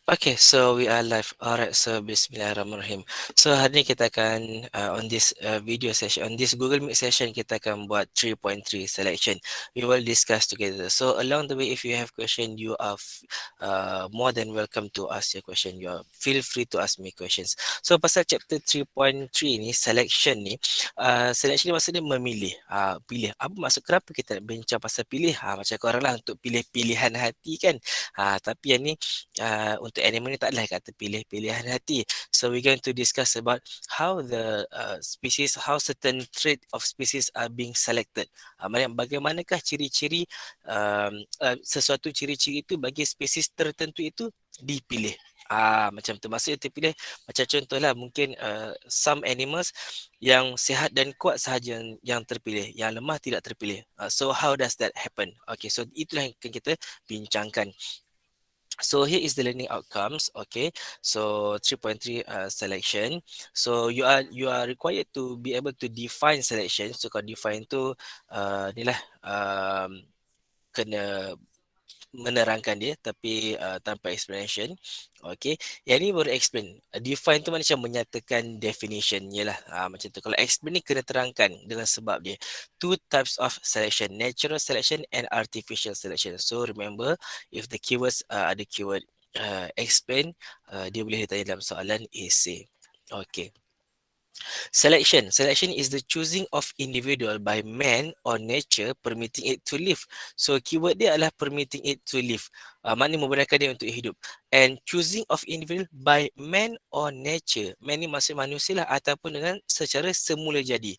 Okay, so we are live. Alright, so Bismillahirrahmanirrahim. So hari ni kita akan on this video session, on this Google Meet session, kita akan buat 3.3 selection. We will discuss together. So along the way, if you have question, you are more than welcome to ask your question. You are feel free to ask me questions. So pasal chapter 3.3 ni, selection ni, selection ni maksudnya memilih. Pilih. Apa maksud kenapa kita bincang pasal pilih? Macam korang lah untuk pilih pilihan hati kan. Tapi yang ni untuk animal ni tak adalah kata pilih pilihan hati. So we're going to discuss about how the species, how certain trait of species are being selected. Bagaimanakah ciri-ciri sesuatu ciri-ciri itu bagi spesies tertentu itu dipilih. Macam tu maksudnya terpilih. Macam contohlah mungkin some animals yang sihat dan kuat sahaja yang terpilih, yang lemah tidak terpilih. So how does that happen? Okay, so itulah yang akan kita bincangkan. So here is the learning outcomes. Okay, so 3.3 selection. So you are required to be able to define selection. So kalau define tu ni lah kena menerangkan dia tapi tanpa explanation. Okay, yang ni baru explain. Define tu macam menyatakan definition je lah. Macam tu. Kalau explain ni kena terangkan dengan sebab dia. Two types of selection, natural selection and artificial selection. So remember, if the keywords ada keyword explain, dia boleh ditanya dalam soalan essay. Okay. Selection. Selection is the choosing of individual by man or nature permitting it to live. So keyword dia adalah permitting it to live. Maknanya membenarkan dia untuk hidup. And choosing of individual by man or nature. Man ni maksud manusia lah ataupun dengan secara semula jadi.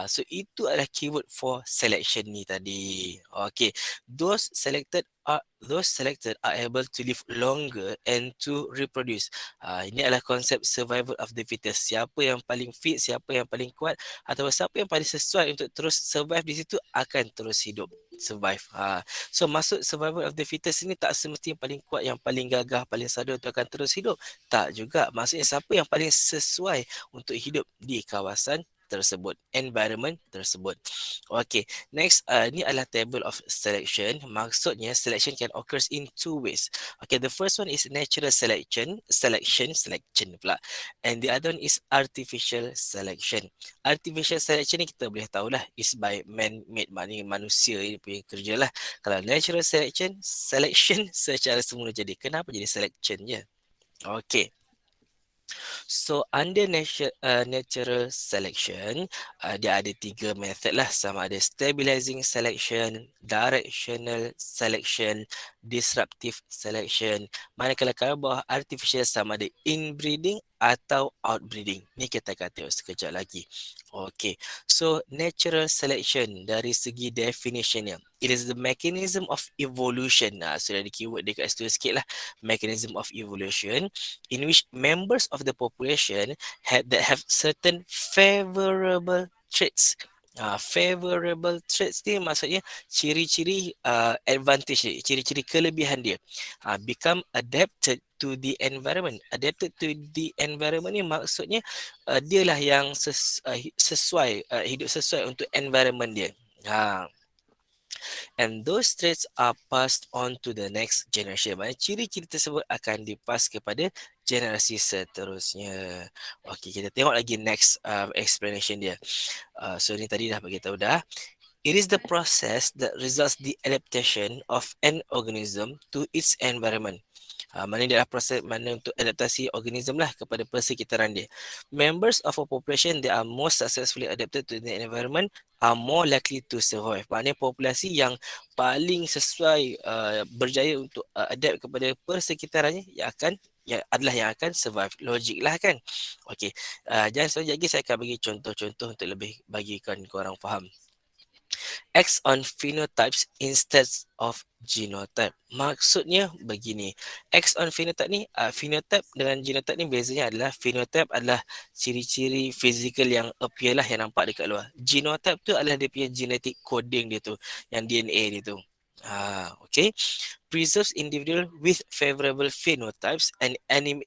So itu adalah keyword for selection ni tadi. Okay. Those selected are able to live longer and to reproduce. Ini adalah konsep survival of the fittest. Siapa yang paling fit, siapa yang paling kuat atau siapa yang paling sesuai untuk terus survive di situ akan terus hidup, survive. So maksud survival of the fittest ini tak semestinya paling kuat, yang paling gagah, paling sadar untuk akan terus hidup. Tak juga. Maksudnya siapa yang paling sesuai untuk hidup di kawasan tersebut, environment tersebut. Okay, next ni adalah table of selection. Maksudnya selection can occur in two ways. Okay, the first one is natural selection pula. And the other one is artificial selection. Artificial selection ni kita boleh tahulah is by man-made, maknanya manusia ini punya kerja lah. Kalau natural selection secara semula jadi. Kenapa jadi selection je? Okay. So under natural selection, dia ada tiga method lah. Sama ada stabilizing selection, directional selection, disruptive selection. Manakala kalau bawah artificial sama ada inbreeding atau outbreeding. Ni kita akan tengok sekejap lagi. Okay, so natural selection dari segi definitionnya, it is the mechanism of evolution. Sudah ada keyword dekat situ sikit lah. Mechanism of evolution in which members of the population that have certain favorable traits. Favorable traits ni maksudnya ciri-ciri advantage dia, ciri-ciri kelebihan dia. Become adapted to the environment. Adapted to the environment ni maksudnya dialah yang sesuai, hidup sesuai untuk environment dia. And those traits are passed on to the next generation. Maksudnya ciri-ciri tersebut akan dipas kepada generasi seterusnya. Okey, kita tengok lagi next explanation dia. So ni tadi dah bagi tahu dah. It is the process that results the adaptation of an organism to its environment. Mana dia adalah proses mana untuk adaptasi organism lah kepada persekitaran dia. Members of a population that are most successfully adapted to the environment are more likely to survive. Maknanya populasi yang paling sesuai berjaya untuk adapt kepada persekitarannya adalah yang akan survive. Logik lah kan. Okey, jangan sekejap lagi saya akan bagi contoh-contoh untuk lebih bagikan korang faham. Acts on phenotypes instead of genotype. Maksudnya begini. Acts on phenotype ni, phenotype dengan genotype ni bezanya adalah phenotype adalah ciri-ciri fizikal yang appear lah, yang nampak dekat luar. Genotype tu adalah dia punya genetic coding dia tu, yang DNA dia tu. Okay. Preserves individual with favorable phenotypes and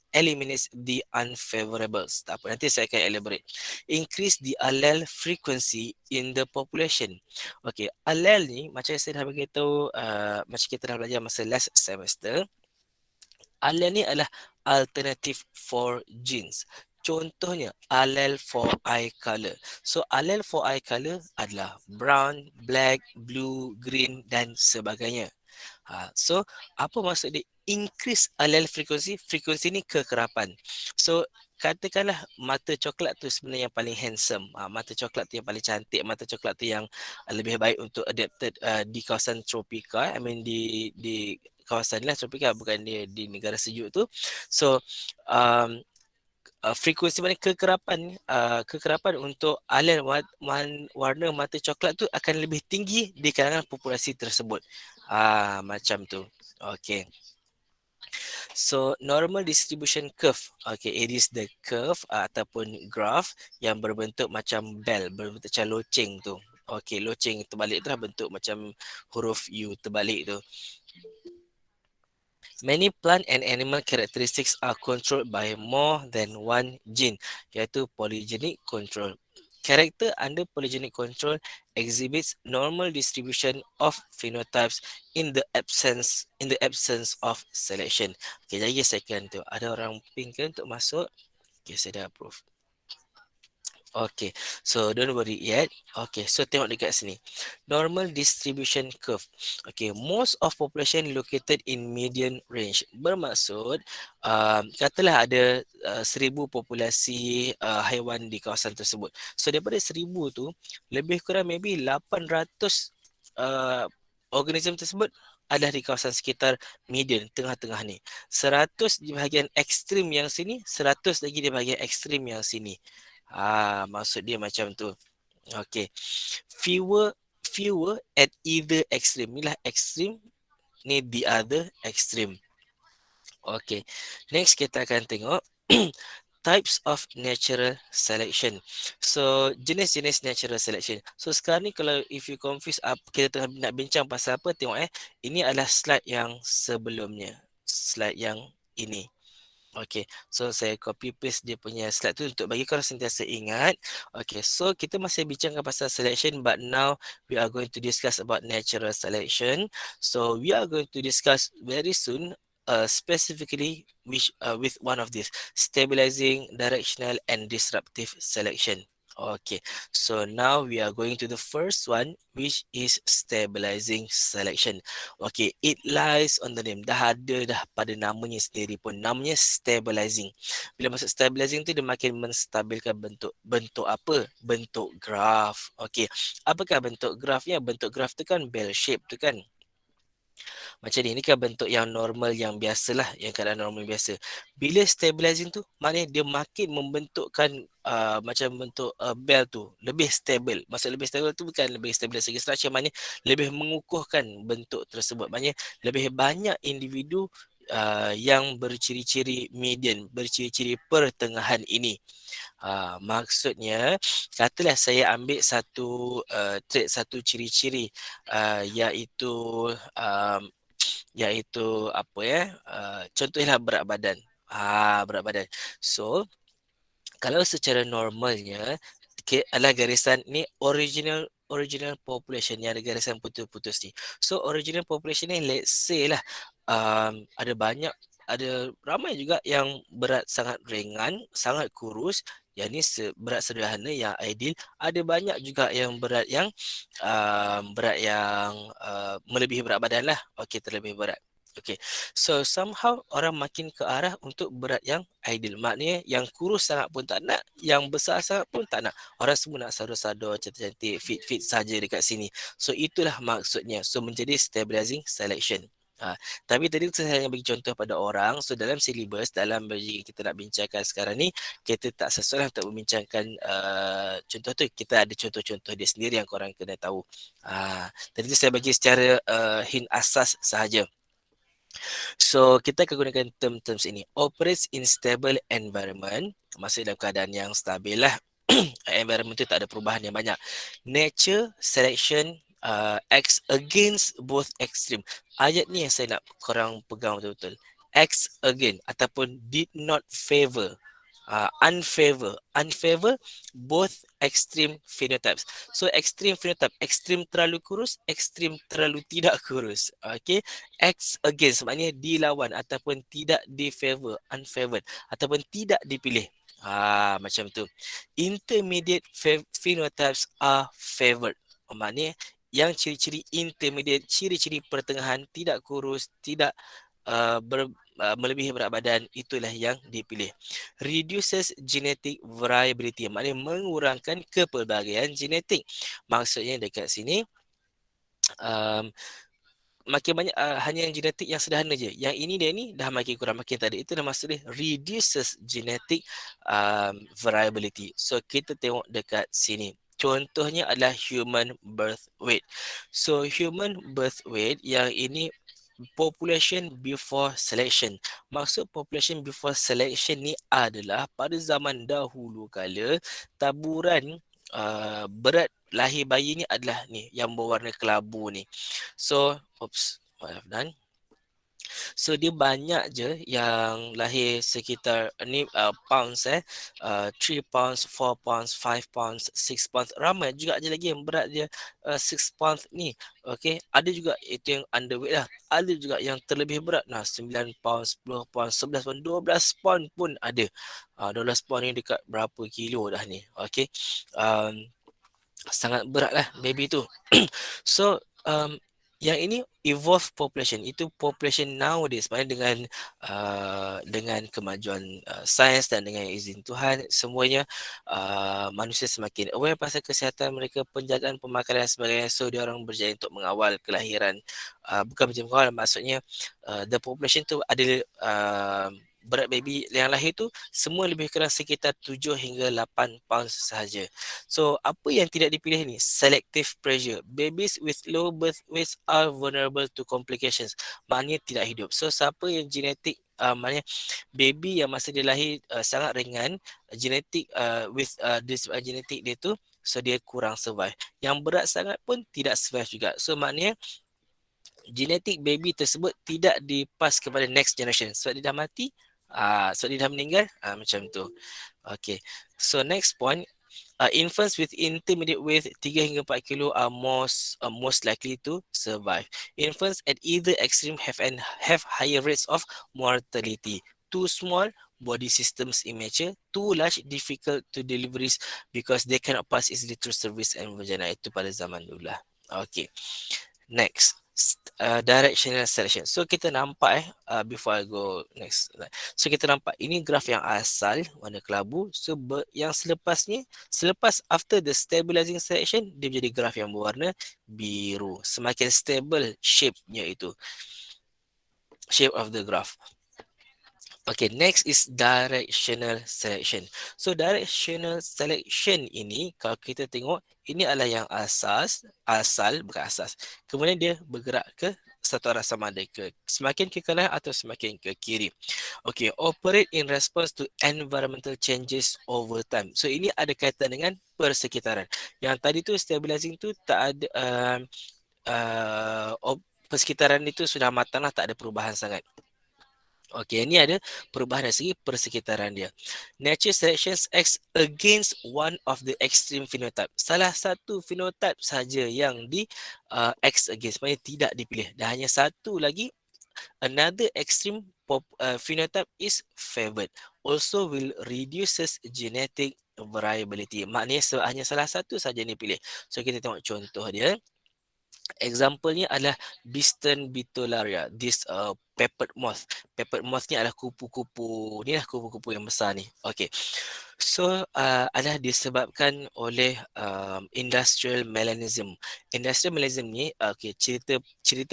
eliminates the unfavorables. Tak apa, nanti saya akan elaborate. Increase the allele frequency in the population. Okay, allele ni macam saya dah beritahu, macam kita dah belajar masa last semester. Allele ni adalah alternative for genes. Contohnya, allele for eye color. So, allele for eye color adalah brown, black, blue, green dan sebagainya. So, apa maksud dia? Increase allele frequency. Frekuensi ni kekerapan. So, katakanlah mata coklat tu sebenarnya yang paling handsome. Mata coklat tu yang paling cantik. Mata coklat tu yang lebih baik untuk adapted di kawasan tropika. I mean di kawasan lah tropika, bukan di negara sejuk tu. So, um, frekuensi mana kekerapan untuk alel warna mata coklat tu akan lebih tinggi di kalangan populasi tersebut. Macam tu. Okay. So normal distribution curve. Okay, it is the curve ataupun graph yang berbentuk macam bell, berbentuk macam loceng tu. Okay, loceng terbalik tu lah, bentuk macam huruf U terbalik tu. Many plant and animal characteristics are controlled by more than one gene, iaitu polygenic control. Character under polygenic control exhibits normal distribution of phenotypes in the absence of selection. Okay, jadi second tu. Ada orang ping ke untuk masuk? Okay, saya dah approve. Okay, so don't worry yet. Okay, so tengok dekat sini. Normal distribution curve. Okay, most of population located in median range. Bermaksud, katalah ada 1,000 populasi haiwan di kawasan tersebut. So daripada 1,000 tu, lebih kurang maybe 800 organism tersebut ada di kawasan sekitar median, tengah-tengah ni. 100 di bahagian ekstrim yang sini, 100 lagi di bahagian ekstrim yang sini. Maksud dia macam tu. Okay. Fewer at either extreme. Inilah extreme. Ni the other extreme. Okay. Next kita akan tengok types of natural selection. So, jenis-jenis natural selection. So, sekarang ni kalau if you confuse kita tengah nak bincang pasal apa, tengok ini adalah slide yang sebelumnya. Slide yang ini. Okay, so saya copy paste dia punya slide tu untuk bagi korang sentiasa ingat. Okay, so kita masih bincangkan pasal selection, but now we are going to discuss about natural selection. So we are going to discuss very soon specifically with one of these, stabilizing, directional and disruptive selection. Okay, so now we are going to the first one, which is stabilizing selection. Okay, it lies on the name. Dah ada dah pada namanya sendiri pun. Namanya stabilizing. Bila masuk stabilizing tu, dia makin menstabilkan bentuk. Bentuk apa? Bentuk graf. Okay, apakah bentuk grafnya? Bentuk graf tu kan bell shape tu kan. Macam ni kan bentuk yang normal, yang biasalah, yang keadaan normal biasa. Bila stabilizing tu, maknanya dia makin membentukkan macam bentuk bell tu lebih stable. Maksud lebih stable tu bukan lebih stable segi structure, maknanya lebih mengukuhkan bentuk tersebut. Maknanya lebih banyak individu yang berciri-ciri median, berciri-ciri pertengahan ini. Maksudnya, katalah saya ambil satu trait, satu ciri-ciri iaitu apa ya? Contohnya berat badan. Berat badan. So, kalau secara normalnya adalah garisan ni original population yang ada garisan putus-putus ni. So original population ni let's say lah ada ramai juga yang berat sangat ringan, sangat kurus, yang ni berat sederhana yang ideal. Ada banyak juga yang berat yang melebihi berat badan lah. Okey, terlebih berat. Okay, so somehow orang makin ke arah untuk berat yang ideal. Maknanya yang kurus sangat pun tak nak, yang besar sangat pun tak nak. Orang semua nak sado-sado, cantik-cantik, fit-fit saja dekat sini. So itulah maksudnya. So menjadi stabilizing selection. Tapi tadi saya hanya bagi contoh pada orang. So dalam silibus, dalam bagi kita nak bincangkan sekarang ni, kita tak sesuai untuk membincangkan contoh tu. Kita ada contoh-contoh dia sendiri yang korang kena tahu. Tadi tu saya bagi secara hint asas sahaja. So, kita akan gunakan term-terms ini. Operates in stable environment. Maksudnya dalam keadaan yang stabil lah. Environment tu tak ada perubahan yang banyak. Nature selection acts against both extreme. Ayat ni yang saya nak korang pegang betul-betul. Acts against ataupun did not favor. unfavor both extreme phenotypes. So extreme phenotype, extreme terlalu kurus, extreme terlalu tidak kurus. Okay, X against maknanya dilawan ataupun tidak difavor, unfavored ataupun tidak dipilih. Macam tu. Intermediate phenotypes are favored. Maknanya yang ciri-ciri intermediate, ciri-ciri pertengahan, tidak kurus, tidak melebihi berat badan, itulah yang dipilih. Reduces genetic variability, maknanya mengurangkan kepelbagaian genetik. Maksudnya dekat sini um, makin banyak hanya yang genetik yang sederhana je. Yang ini dia ni dah makin kurang makin tak ada. Itu dah maksud dia reduces genetic variability. So kita tengok dekat sini. Contohnya adalah human birth weight. So human birth weight yang ini population before selection. Maksud population before selection ni adalah pada zaman dahulu kala taburan berat lahir bayi ni adalah ni yang berwarna kelabu ni. So, what I've done. So dia banyak je yang lahir sekitar ni pounds 3 pounds, 4 pounds, 5 pounds, 6 pounds. Ramai juga je lagi yang berat dia 6 pounds ni. Okey, ada juga itu yang underweight lah. Ada juga yang terlebih berat. Nah, 9 pounds, 10 pounds, 11 pounds, 12 pounds pun ada. 12 pounds ni dekat berapa kilo dah ni. Okey. Sangat berat lah baby tu. So yang ini evolved population, itu population nowadays, maknanya dengan kemajuan sains dan dengan izin Tuhan, semuanya manusia semakin aware pasal kesihatan mereka, penjagaan pemakanan dan sebagainya. So dia orang berjaya untuk mengawal kelahiran, bukan macam mengawal, maksudnya the population tu ada berat baby yang lahir tu semua lebih kurang sekitar 7 hingga 8 pounds sahaja. So apa yang tidak dipilih ni? Selective pressure. Babies with low birth weights are vulnerable to complications. Maknanya tidak hidup. So siapa yang genetik, maknanya baby yang masa dia lahir sangat ringan, genetik with disebabkan genetik dia tu, so dia kurang survive. Yang berat sangat pun tidak survive juga. So maknanya genetik baby tersebut tidak dipas kepada next generation. Sebab dia dah mati, sebab dia dah meninggal, macam tu. Okay. So next point, infants with intermediate weight 3 hingga 4 kilo are most likely to survive. Infants at either extreme have higher rates of mortality. Too small, body systems immature. Too large, difficult to deliveries because they cannot pass easily through cervix and vagina. Itu pada zaman dulu lah. Okay. Next, directional selection. So kita nampak before I go next. So kita nampak ini graf yang asal warna kelabu. So yang selepasnya, selepas after the stabilizing selection, dia menjadi graf yang berwarna biru. Semakin stable shape-nya itu. Shape of the graph. Okay, next is directional selection. So directional selection ini, kalau kita tengok, ini adalah yang asal, bukan asas. Kemudian dia bergerak ke satu arah sama ada ke semakin ke kanan atau semakin ke kiri. Okay, operate in response to environmental changes over time. So ini ada kaitan dengan persekitaran. Yang tadi tu stabilizing tu tak ada, persekitaran itu sudah matang lah, tak ada perubahan sangat. Okey, ini ada perubahan dari segi persekitaran dia. Nature selections acts against one of the extreme phenotype. Salah satu phenotype saja yang di acts against, maknanya tidak dipilih. Dan hanya satu lagi, another extreme phenotype is favored. Also will reduces genetic variability. Maknanya hanya salah satu saja yang dipilih. So kita tengok contoh dia. Example-nya adalah Biston bitularia, this peppered moth. Peppered moth ni adalah kupu-kupu, ni lah kupu-kupu yang besar ni. Okay. So adalah disebabkan oleh industrial melanism. Industrial melanism ni, okay, cerita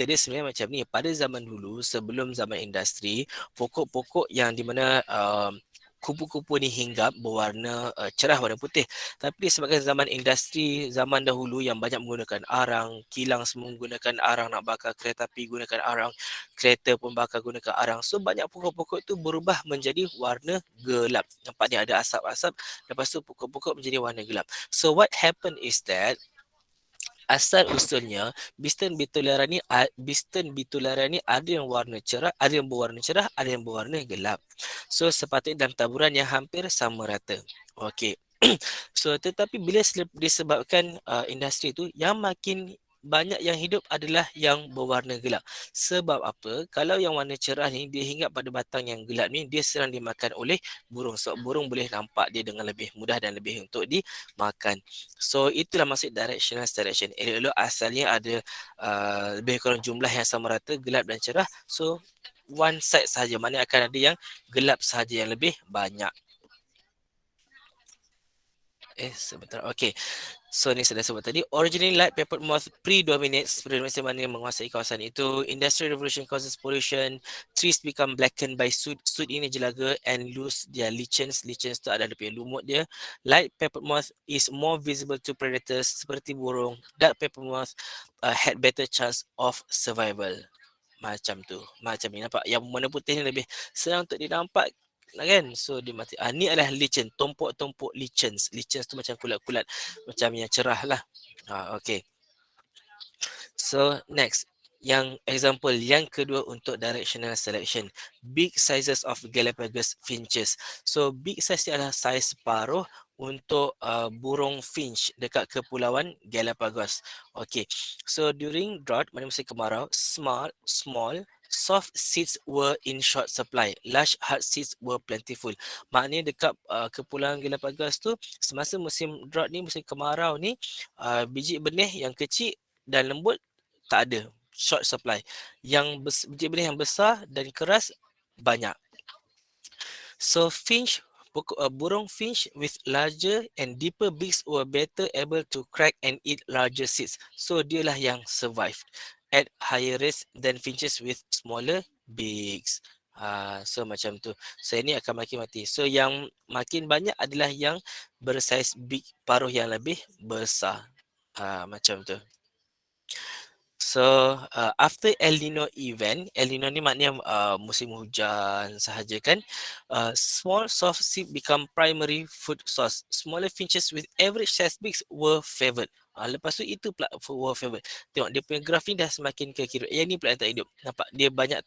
dia sebenarnya macam ni. Pada zaman dulu, sebelum zaman industri, pokok-pokok yang di mana kupu-kupu ni hinggap berwarna cerah, warna putih. Tapi disebabkan zaman industri zaman dahulu yang banyak menggunakan arang, kilang semua menggunakan arang, nak bakar kereta api gunakan arang, kereta pun bakar gunakan arang. So banyak pokok-pokok tu berubah menjadi warna gelap. Nampak ni ada asap-asap, lepas tu pokok-pokok menjadi warna gelap. So what happened is that Asal usulnya Biston bitulara ni ada yang warna cerah, ada yang berwarna cerah, ada yang berwarna gelap. So sepatutnya dalam taburan yang hampir sama rata. Okey. So tetapi bila disebabkan industri tu yang makin banyak yang hidup adalah yang berwarna gelap. Sebab apa? Kalau yang warna cerah ni dia hinggap pada batang yang gelap ni, dia serang dimakan oleh burung. So burung boleh nampak dia dengan lebih mudah dan lebih untuk dimakan. So itulah maksud directional selection. Elok-elok asalnya ada lebih kurang jumlah yang sama rata, gelap dan cerah. So one side sahaja, maknanya akan ada yang gelap sahaja yang lebih banyak. Sebentar. Okay. So ni saya dah sebut tadi, originally light peppered moth predominates mana yang menguasai kawasan itu. Industrial revolution causes pollution, trees become blackened by soot. Soot ini jelaga and lose their lichens. Lichens tu ada punya lumut dia. Light peppered moth is more visible to predators seperti burung. Dark peppered moth had better chance of survival. Macam tu. Macam ni nampak. Yang warna putih ni lebih senang untuk dinampak kan. So dia mati. Ni adalah lichen, tompok-tompok lichens. Lichens tu macam kulat-kulat, macam yang cerah lah. Okay. So next, yang example yang kedua untuk directional selection, big sizes of Galapagos finches. So big size ni adalah saiz separuh untuk burung finch dekat Kepulauan Galapagos. Okay, so during drought, mana musim kemarau, small soft seeds were in short supply. Large hard seeds were plentiful. Maknanya dekat Kepulauan Galapagos tu, semasa musim drought ni, musim kemarau ni, biji benih yang kecil dan lembut tak ada, short supply. Yang biji benih yang besar dan keras banyak. So burung finch with larger and deeper beaks were better able to crack and eat larger seeds. So dialah yang survived at higher rates than finches with smaller beaks. So macam tu. So ini akan makin mati. So yang makin banyak adalah yang bersaiz big, paruh yang lebih besar. Macam tu. So after El Nino event, El Nino ni maknanya musim hujan sahaja kan. Small soft seed become primary food source. Smaller finches with average size beaks were favoured. Lepas tu itu pula were favoured. Tengok dia punya graf ni dah semakin ke kiri. Yang ni pula yang tak hidup. Nampak dia banyak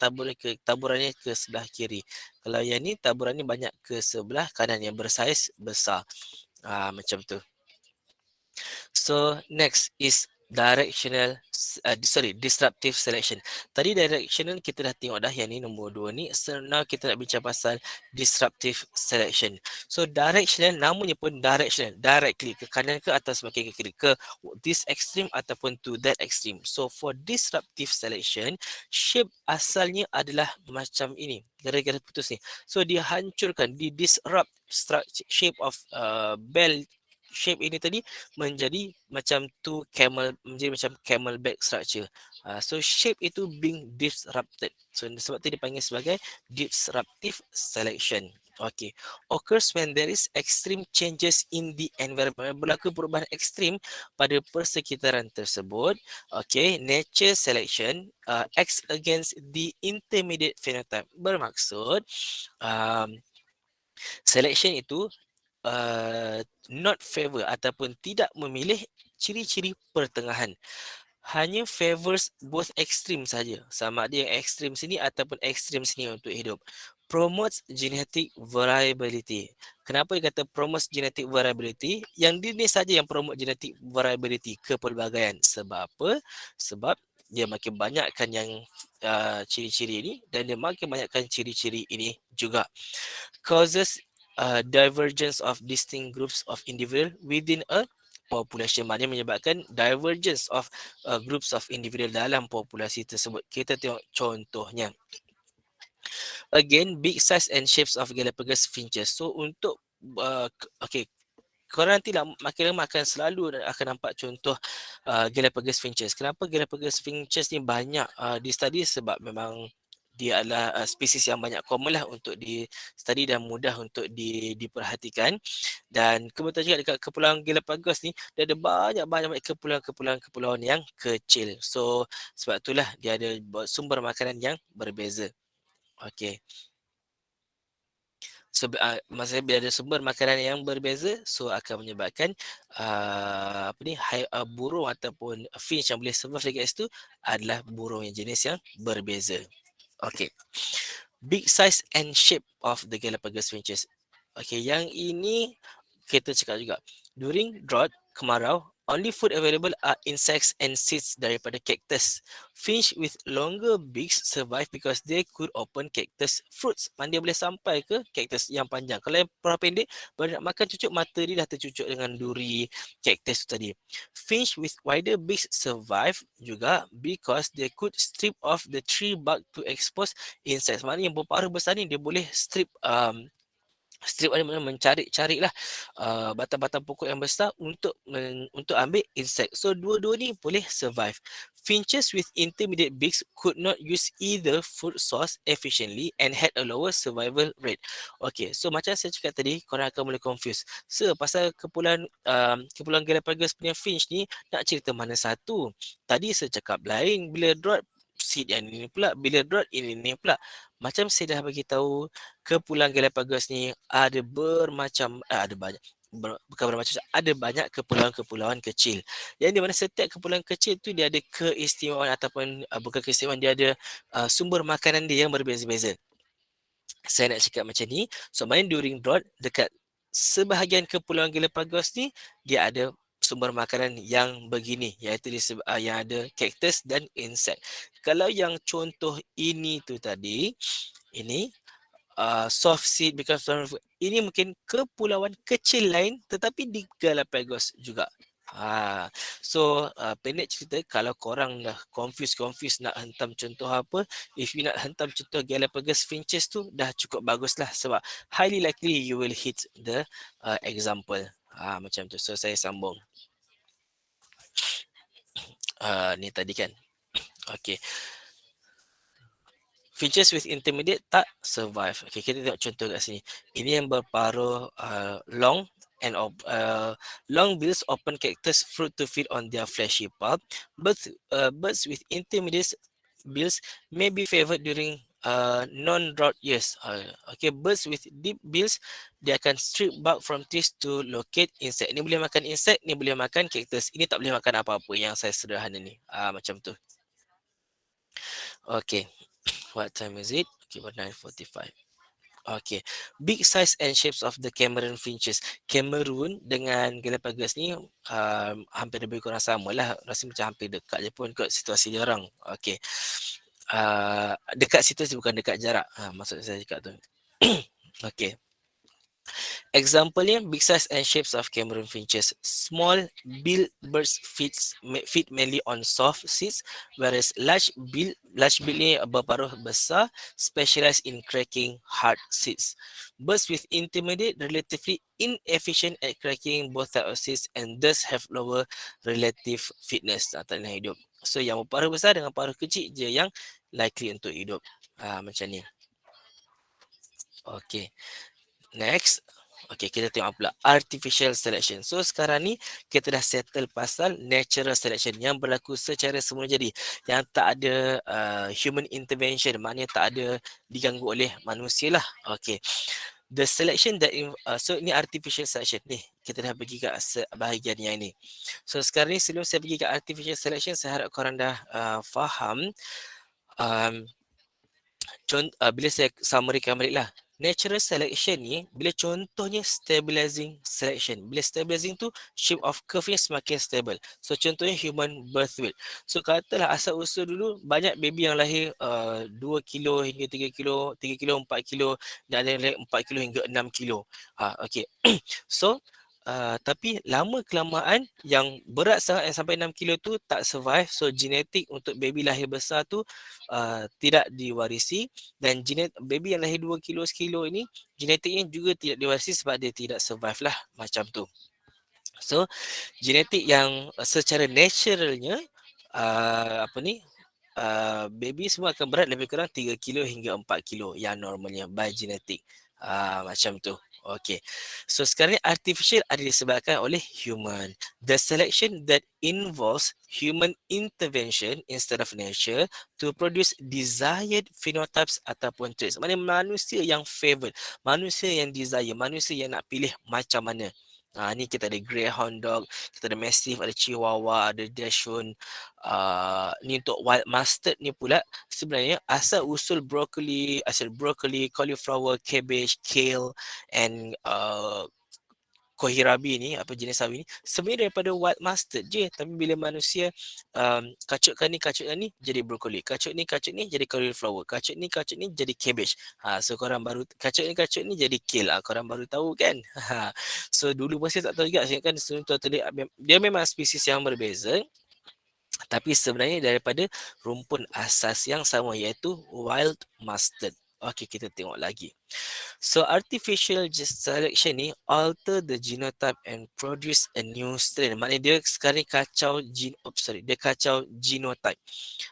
taburannya ke sebelah kiri. Kalau yang ni taburan ni banyak ke sebelah kanan yang bersaiz besar. Macam tu. So next is disruptive selection. Tadi directional kita dah tengok dah, yang ni nombor 2 ni. So now kita nak bincang pasal disruptive selection. So directional, namanya pun directional, directly ke kanan ke atas, makin ke kiri, ke this extreme ataupun to that extreme. So for disruptive selection, shape asalnya adalah macam ini, gara-gara putus ni. So dia hancurkan, di disrupt structure, shape of bell shape ini tadi menjadi macam menjadi macam camelback structure. So shape itu being disrupted. So sebab itu dipanggil sebagai disruptive selection. Okay. Occurs when there is extreme changes in the environment. Berlaku perubahan ekstrim pada persekitaran tersebut. Okay. Nature selection acts against the intermediate phenotype. Bermaksud selection itu not favor ataupun tidak memilih ciri-ciri pertengahan. Hanya favors both extreme saja. Sama ada yang ekstrim sini ataupun ekstrim sini untuk hidup. Promotes genetic variability. Kenapa dia kata promotes genetic variability? Yang ini saja yang promote genetic variability, kepelbagaian. Sebab apa? Sebab dia makin banyakkan yang ciri-ciri ini dan dia makin banyakkan ciri-ciri ini juga. Causes divergence of distinct groups of individual within a population. Maknanya menyebabkan divergence of groups of individual dalam populasi tersebut. Kita tengok contohnya. Again, big size and shapes of Galapagos finches. So untuk okay, korang nanti lah makin lama akan selalu akan nampak contoh Galapagos finches. Kenapa Galapagos finches ni banyak di study? Sebab memang dia adalah spesies yang banyak common lah untuk di study dan mudah untuk diperhatikan. Dan kebetulan juga dekat Kepulauan Galapagos ni dia ada banyak kepulauan yang kecil. So sebab itulah dia ada sumber makanan yang berbeza. Okay. Maksudnya bila ada sumber makanan yang berbeza, so akan menyebabkan burung ataupun finch yang boleh survive dekat situ adalah burung yang jenis yang berbeza. Okay. Big size and shape of the Galapagos finches. Okay, yang ini kita cakap juga. During drought, kemarau, only food available are insects and seeds daripada cactus. Finch with longer beaks survive because they could open cactus fruits. Mana dia boleh sampai ke cactus yang panjang. Kalau yang pendek, baru nak makan cucuk, mata dia dah tercucuk dengan duri cactus tu tadi. Finch with wider beaks survive juga because they could strip off the tree bark to expose insects. Maknanya yang berparuh besar ni dia boleh strip mana mencari-cari lah batang-batang pokok yang besar untuk ambil insect. So dua-dua ni boleh survive. Finches with intermediate beaks could not use either food source efficiently and had a lower survival rate. Okay, so macam saya cakap tadi, korang akan boleh confuse. So pasal Kepulauan Galapagos punya finch ni nak cerita mana satu? Tadi saya cakap lain, bila drought seed yang ini pula, bila drought ini pula. Macam saya dah bagi tahu, Kepulauan Galapagos ni ada banyak kepulauan-kepulauan kecil. Yang di mana setiap kepulauan kecil tu dia ada keistimewaan ataupun bukan keistimewaan, dia ada sumber makanan dia yang berbeza-beza. Saya nak cakap macam ni, so main during drought dekat sebahagian Kepulauan Galapagos ni dia ada sumber makanan yang begini, iaitu yang ada cactus dan insect. Kalau yang contoh ini tu tadi, ini soft seed becomes ini mungkin kepulauan kecil lain tetapi di Galapagos juga. So pendek cerita, kalau korang dah confuse nak hentam contoh apa, if you nak hentam contoh Galapagos finches tu dah cukup bagus lah, sebab highly likely you will hit the example. Macam tu. So saya sambung. Ni tadi kan. Okay. Finches with intermediate tak survive. Okay, kita tengok contoh kat sini. Ini yang berparuh long and long bills open cactus fruit to feed on their fleshy pulp. Birds with intermediate bills may be favored during non-drought years. Okay, birds with deep bills, dia akan strip bark from trees to locate insect. Ini boleh makan insect, ini boleh makan cactus. Ini tak boleh makan apa-apa yang saya sederhana ni. Macam tu. Okay. What time is it? Okay, about 9:45. Okay. Big size and shapes of the Cameron finches. Cameroon dengan Galapagos ni hampir lebih kurang sama lah. Rasa macam hampir dekat je pun kot situasi dia orang. Okay. Dekat situasi bukan dekat jarak. Maksud saya cakap tu. Okay. Example-nya, big size and shapes of Cameroon finches. Small bill birds feed mainly on soft seeds, whereas large bill ni berparuh besar, specialized in cracking hard seeds. Birds with intermediate relatively inefficient at cracking both types of seeds and thus have lower relative fitness dalam hidup. So yang berparuh besar dengan paruh kecil je yang likely untuk hidup. Macam ni. Okay. Next. Okay, kita tengok pula artificial selection. So sekarang ni kita dah settle pasal natural selection yang berlaku secara semula jadi, yang tak ada human intervention, maknanya tak ada diganggu oleh manusia lah. Okay. The selection that so ini artificial selection ni, kita dah pergi ke bahagian yang ni. So sekarang ni sebelum saya pergi ke artificial selection, saya harap korang dah faham bila saya summary-kan balik lah. Natural selection ni, bila contohnya stabilizing selection. Bila stabilizing tu, shape of curve-nya semakin stable. So contohnya human birth weight. So katalah asal usul dulu banyak baby yang lahir 2 kilo hingga 3 kilo, 3 kilo, 4 kilo, dan ada yang lahir 4 kilo hingga 6 kilo. Okay. So tapi lama kelamaan yang berat sangat yang sampai 6 kilo tu tak survive. So genetik untuk baby lahir besar tu tidak diwarisi, dan baby yang lahir 2 kilo sekilo ini genetiknya juga tidak diwarisi sebab dia tidak survive lah, macam tu. So genetik yang secara naturalnya baby semua akan berat lebih kurang 3 kilo hingga 4 kilo yang normalnya by genetik. Macam tu. Okay. So sekarang ni artificial ada disebabkan oleh human. The selection that involves human intervention instead of nature to produce desired phenotypes ataupun traits. Maksudnya manusia yang favored, manusia yang desire, manusia yang nak pilih macam mana. Ni kita ada Greyhound Dog, kita ada Mastiff, ada Chihuahua, ada Dachshund. Ni untuk Wild Mustard ni pula sebenarnya asal usul broccoli, cauliflower, cabbage, kale and kohlrabi ni, apa jenis sawi ni sebenarnya daripada wild mustard je, tapi bila manusia kacutkan ni jadi brokoli, kacut ni jadi cauliflower, kacut ni jadi cabbage. So korang baru kacut ni jadi kale. Korang baru tahu kan. So dulu pun saya tak tahu juga, saya kan dia memang spesies yang berbeza, tapi sebenarnya daripada rumpun asas yang sama, iaitu wild mustard. Okey, kita tengok lagi. So artificial selection ni alter the genotype and produce a new strain. Maknanya dia sekarang ni kacau dia kacau genotype.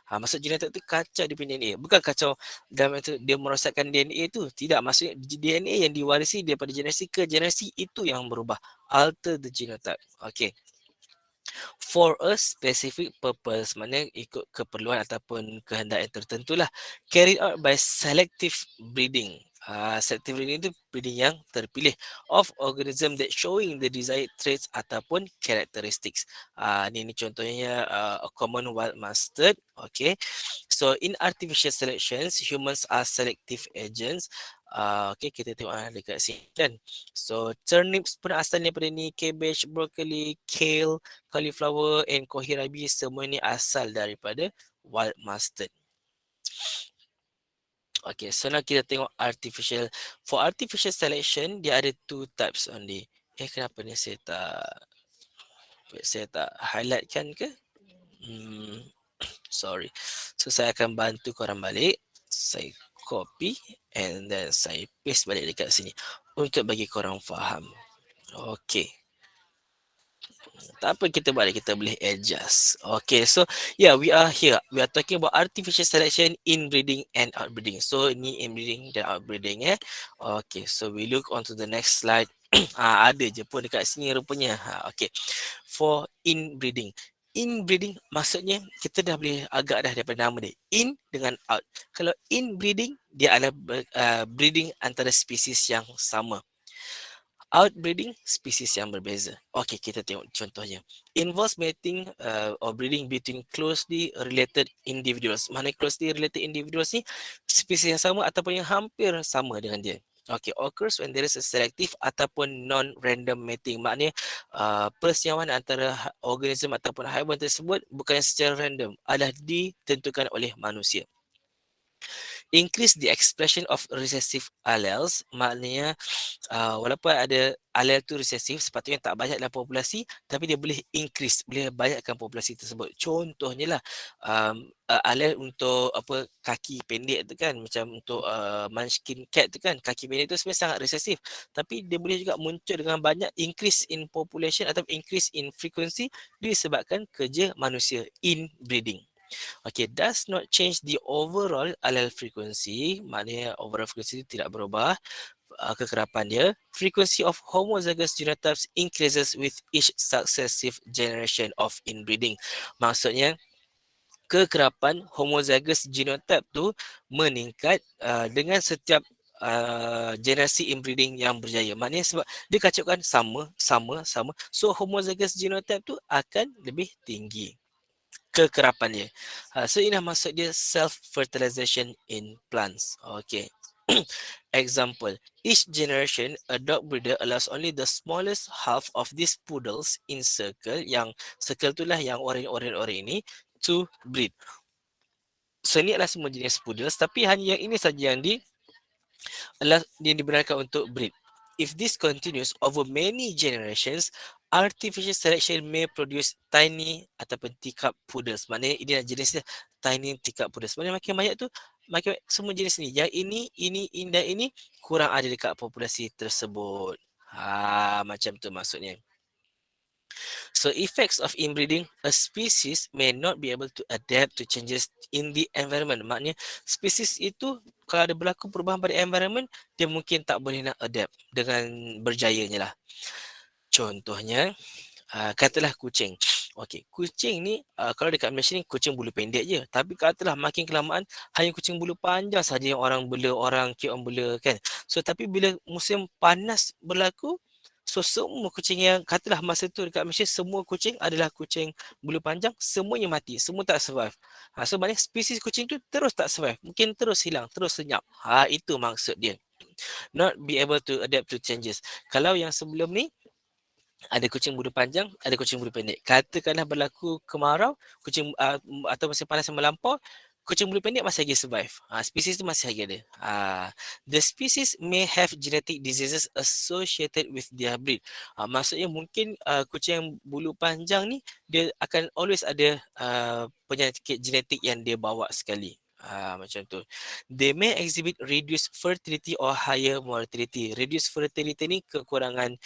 Maksud genotype tu kacau dia punya DNA. Bukan kacau dalam itu dia merosakkan DNA tu. Tidak, maksudnya DNA yang diwarisi daripada generasi ke generasi itu yang berubah. Alter the genotype. Okay. For a specific purpose, maknanya ikut keperluan ataupun kehendak yang tertentu lah, carried out by selective breeding. Selective breeding itu breeding yang terpilih of organism that showing the desired traits ataupun characteristics. Ni contohnya a common wild mustard. Okay, so in artificial selections, humans are selective agents. Okay, kita tengok dekat sini kan. So turnips pun asalnya daripada ni, cabbage, broccoli, kale, cauliflower and kohlrabi, semua ni asal daripada wild mustard. Okay, so now kita tengok artificial. For artificial selection, dia ada two types only. Kenapa ni saya tak highlightkan ke? Sorry. So saya akan bantu korang balik. Saya copy and then saya paste balik dekat sini untuk bagi korang faham. Okay. Tak apa, kita balik, kita boleh adjust. Okay, so yeah, we are here. We are talking about artificial selection, inbreeding and outbreeding. So ni inbreeding dan outbreeding Okay, so we look on to the next slide. Ada je pun dekat sini rupanya. Okay, for inbreeding. Inbreeding maksudnya kita dah boleh agak dah daripada nama dia. In dengan out. Kalau inbreeding, dia adalah breeding antara spesies yang sama. Outbreeding, spesies yang berbeza. Okey, kita tengok contohnya. Involves mating or breeding between closely related individuals. Mana closely related individuals ni spesies yang sama ataupun yang hampir sama dengan dia. Okay, occurs when there is a selective ataupun non-random mating. Maknanya persenyawan antara organism ataupun haiwan tersebut bukan secara random, adalah ditentukan oleh manusia. Increase the expression of recessive alleles, maknanya walaupun ada alel tu resesif, sepatutnya tak banyak dalam populasi, tapi dia boleh increase, boleh banyakkan populasi tersebut. Contohnya lah alel untuk apa kaki pendek tu kan, macam untuk munchkin cat tu kan, kaki pendek tu sebenarnya sangat resesif, tapi dia boleh juga muncul dengan banyak increase in population atau increase in frequency disebabkan kerja manusia, inbreeding. Okay, does not change the overall allele frequency, maknanya overall frequency tidak berubah kekerapan dia. Frequency of homozygous genotypes increases with each successive generation of inbreeding. Maksudnya kekerapan homozygous genotype tu meningkat dengan setiap generasi inbreeding yang berjaya. Maknanya sebab dia kacaukan sama. So homozygous genotype tu akan lebih tinggi kekerapan dia. So ini maksud dia self-fertilization in plants. Okay. Example, each generation a dog breeder allows only the smallest half of these poodles in circle, yang circle itulah yang orange ini, to breed. So ini adalah semua jenis poodles, tapi hanya yang ini saja yang dibenarkan untuk breed. If this continues over many generations, artificial selection may produce tiny ataupun teacup poodles. Maknanya ini jenisnya tiny teacup poodles. Maknanya makin banyak tu, makin semua jenis ni. Yang ini dan ini kurang ada dekat populasi tersebut. Macam tu maksudnya. So effects of inbreeding, a species may not be able to adapt to changes in the environment. Maknanya spesies itu kalau ada berlaku perubahan pada environment, dia mungkin tak boleh nak adapt dengan berjayanya lah. Contohnya, katalah kucing. Okey, kucing ni kalau dekat Malaysia ni kucing bulu pendek je. Tapi katalah makin kelamaan hanya kucing bulu panjang saja yang orang bela, orang kira orang bela kan. So tapi bila musim panas berlaku, so semua kucing yang katalah masa tu dekat Malaysia semua kucing adalah kucing bulu panjang, semuanya mati, semua tak survive. So maknanya spesies kucing tu terus tak survive, mungkin terus hilang, terus lenyap. Itu maksud dia. Not be able to adapt to changes. Kalau yang sebelum ni ada kucing bulu panjang, ada kucing bulu pendek. Katakanlah berlaku kemarau, kucing atau musim panas yang melampau, kucing bulu pendek masih lagi survive. Spesies tu masih lagi ada. The species may have genetic diseases associated with their breed. Maksudnya mungkin kucing yang bulu panjang ni dia akan always ada penyakit genetik yang dia bawa sekali. Macam tu. They may exhibit reduced fertility or higher mortality. Reduced fertility ni kekurangan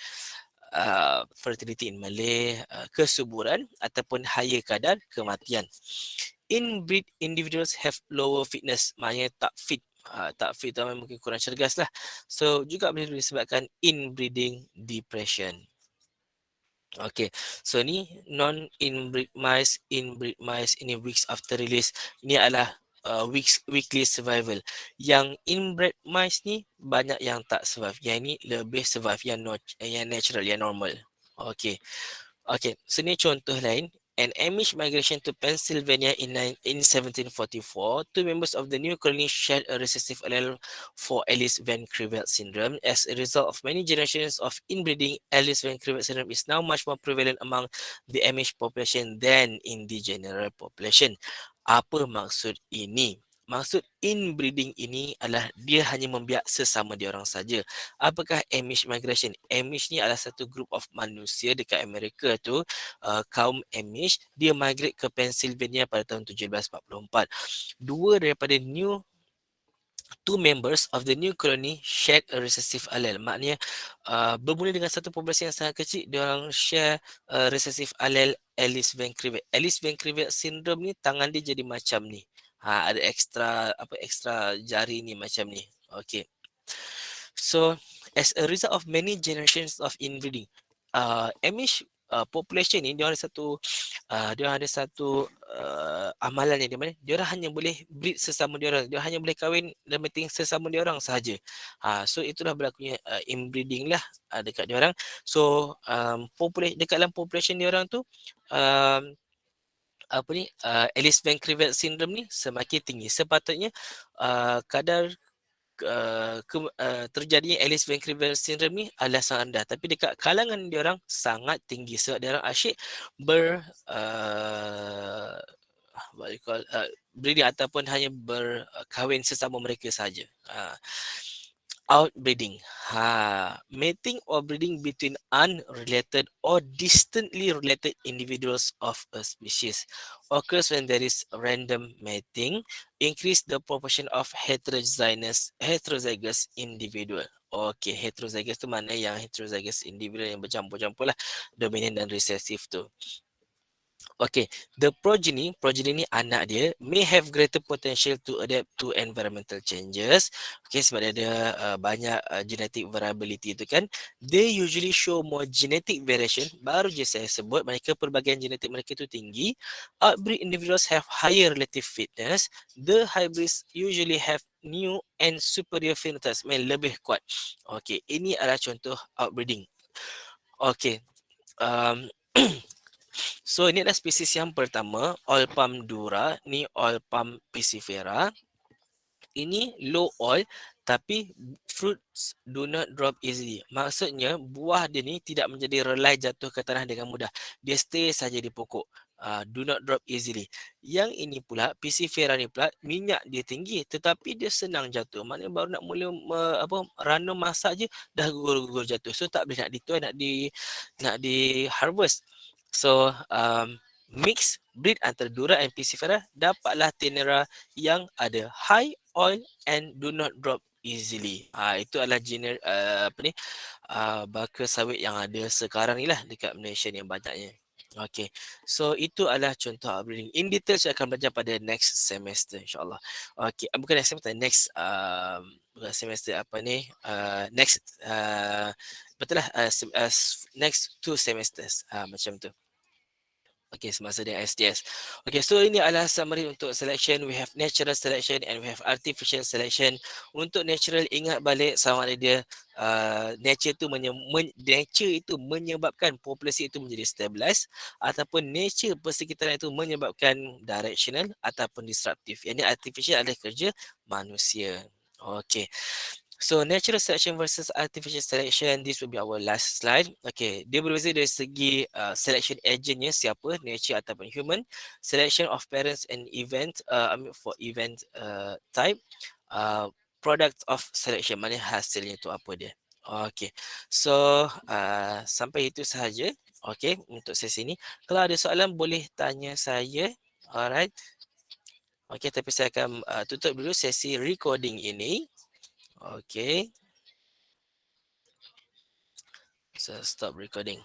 fertility in Malay, kesuburan ataupun higher kadar kematian. Inbreed individuals have lower fitness, maknanya tak fit. Tak fit tu mungkin kurang cergas lah. So juga boleh disebabkan inbreeding depression. Okay, so ni non-inbreed mice, inbreed mice ini weeks after release. Ini adalah weekly survival. Yang inbred mice ni banyak yang tak survive. Yang ni lebih survive yang natural, yang normal. Okay. Okay, so ni contoh lain. An Amish migration to Pennsylvania in 1744, two members of the new colony shared a recessive allele for Ellis Van Creveld syndrome. As a result of many generations of inbreeding, Ellis Van Creveld syndrome is now much more prevalent among the Amish population than in the general population. Apa maksud ini? Maksud inbreeding ini adalah dia hanya membiak sesama dia orang saja. Apakah Amish migration? Amish ni adalah satu group of manusia dekat Amerika tu, kaum Amish, dia migrate ke Pennsylvania pada tahun 1744. Two members of the new colony shared a recessive allele. Maknanya bermula dengan satu populasi yang sangat kecil, dia orang share recessive allele Ellis Van Creveld. Ellis Van Creveld syndrome ni tangan dia jadi macam ni. Ada extra jari ni macam ni. Okay. So as a result of many generations of inbreeding, Amish population ni dia ada satu amalan yang di mana dia orang hanya boleh breed sesama dia orang, dia hanya boleh kahwin dan mating sesama dia orang sahaja. So itulah berlakunya inbreeding lah dekat dia orang. So dekat dalam population dia orang tu Ellis Van Creveld syndrome ni semakin tinggi. Sepatutnya kadar terjadinya Ellis Van Creveld syndrome ni adalah sangat rendah, tapi dekat kalangan dia orang sangat tinggi sebab dia orang asyik breeding ataupun hanya berkahwin sesama mereka saja. Outbreeding. Mating or breeding between unrelated or distantly related individuals of a species occurs when there is random mating, increase the proportion of heterozygous individual. Okay, heterozygous tu mana yang heterozygous individual yang bercampur-campur lah, dominant dan recessive tu. Okay, the progeny ni anak dia may have greater potential to adapt to environmental changes. Okay, sebab dia ada banyak genetic variability tu kan. They usually show more genetic variation. Baru je saya sebut mereka pelbagai genetik mereka tu tinggi. Outbreed individuals have higher relative fitness. The hybrids usually have new and superior phenotypes, lebih kuat. Okay, ini adalah contoh outbreeding. Okay. So ini adalah spesies yang pertama, Olpam dura, ni Olpam piscifera. Ini low oil tapi fruits do not drop easily. Maksudnya buah dia ni tidak menjadi relai jatuh ke tanah dengan mudah. Dia stay saja di pokok. Do not drop easily. Yang ini pula, piscifera ni pula, minyak dia tinggi tetapi dia senang jatuh. Maknanya baru nak mula ranum masak je dah gugur-gugur jatuh. So tak boleh nak dituai, nak di harvest. So mix breed antara dura dan piscifera, dapatlah tenera yang ada high oil and do not drop easily. Itu adalah jenis baka sawit yang ada sekarang ni lah dekat Malaysia ni yang banyaknya. Okay, so itu adalah contoh upbringing. In detail saya akan belajar pada next semester insyaAllah. Okay, bukan next semester, next bukan semester apa ni, next betul lah, next 2 semesters, macam tu. Okay, semasa dengan STS. Okay, so ini adalah summary untuk selection. We have natural selection and we have artificial selection. Untuk natural, ingat balik sama ada dia nature itu menyebabkan populasi itu menjadi stabilized, ataupun nature persekitaran itu menyebabkan directional ataupun disruptive. Yang ini artificial adalah kerja manusia. Okay. So natural selection versus artificial selection, this will be our last slide. Okay, dia berbeza dari segi selection agentnya siapa, nature ataupun human. Selection of parents and event, for event type. Product of selection, mana hasilnya tu apa dia. Okay, so sampai itu sahaja. Okay, untuk sesi ini. Kalau ada soalan boleh tanya saya. Alright. Okay, tapi saya akan tutup dulu sesi recording ini. Okay. So stop recording.